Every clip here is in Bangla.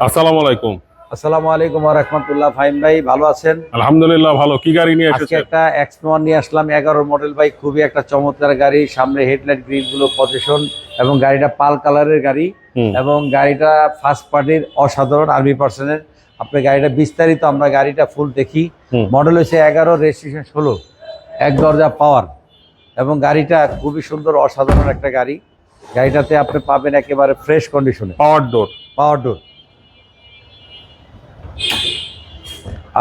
আসসালামু আলাইকুম। আসসালামু আলাইকুম ওয়া রাহমাতুল্লাহ। ফাহিম ভাই ভালো আছেন? আলহামদুলিল্লাহ ভালো। কি গাড়ি নিয়ে আজকে এসেছেন? একটা X1 নিয়ে আসলাম, 11 মডেল ভাই। খুবই একটা চমৎকার গাড়ি। সামনে হেডলাইট গ্রিল গুলো পজিশন, এবং গাড়িটা পাল কালারের গাড়ি, হুম। এবং গাড়িটা ফার্স্ট পার্টির অসাধারণ আর্মি পার্সনের। আপনি গাড়িটা বিস্তারিত আমরা গাড়িটা ফুল দেখি। হুম। মডেল হচ্ছে 11, রেজিস্ট্রেশন 16, এক দরজা পাওয়ার, এবং গাড়িটা খুবই সুন্দর অসাধারণ একটা গাড়ি। গাড়িটাতে আপনি পাবেন একেবারে ফ্রেশ কন্ডিশনে পাওয়ার ডোর। পাওয়ার ডোর।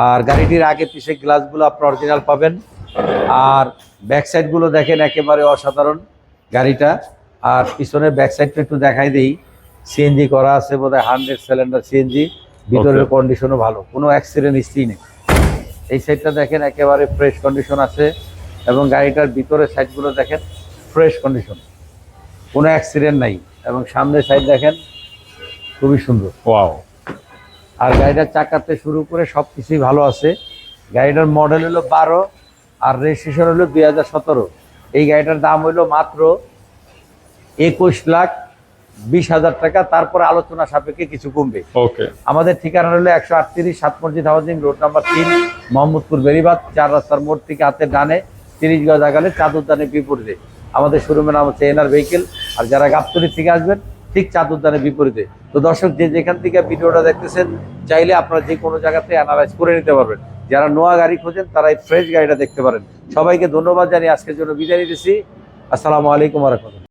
আর গাড়িটির আগে পিছে গ্লাসগুলো আপনি অরিজিনাল পাবেন। আর ব্যাক সাইডগুলো দেখেন একেবারে অসাধারণ গাড়িটা। আর পিছনের ব্যাক সাইডটা একটু দেখাই দিই। সিএনজি করা আছে বোধহয়, 100 সিলিন্ডার সিএনজি। ভিতরের কন্ডিশনও ভালো, কোনো অ্যাক্সিডেন্ট হিস্ট্রি নেই। এই সাইডটা দেখেন একেবারে ফ্রেশ কন্ডিশন আছে, এবং গাড়িটার ভিতরের সাইডগুলো দেখেন ফ্রেশ কন্ডিশন, কোনো অ্যাক্সিডেন্ট নাই। এবং সামনের সাইড দেখেন খুবই সুন্দর। ওয়াও। আর গাড়িটার চাকাতে শুরু করে সব কিছুই ভালো আছে। গাড়িটার মডেল হলো 12, আর রেজিস্ট্রেশন হলো 2017। এই গাড়িটার দাম হলো মাত্র 21,20,000 টাকা। তারপর আলোচনা সাপেক্ষে কিছু কমবে। ওকে। আমাদের ঠিকানা হলো 138 সাত মসজিদ housing, road number 3, Mohammadpur Beribadh, 4 রাস্তার মোড় থেকে হাতের ডানে 30 গজ আগালে চাঁদুদ্দানের বিপরীতে আমাদের শোরুমের নাম হচ্ছে এনআর ভেহিকেল। আর যারা গাবতলী থেকে আসবেন, ঠিক চাঁদুদ্দানের বিপরীতে। তো দর্শক, যে যেখান থেকে ভিডিওটা দেখতেছেন, চাইলে আপনারা যে কোনো জায়গাতে অ্যানালাইজ করে নিতে পারবেন। যারা নোয়া গাড়ি খোঁজেন তারা এই ফ্রেশ গাড়িটা দেখতে পারেন। সবাইকে ধন্যবাদ জানিয়ে আজকের জন্য বিদায় নিতেছি। আসসালামু আলাইকুম ওয়া রাহমাতুল্লাহ।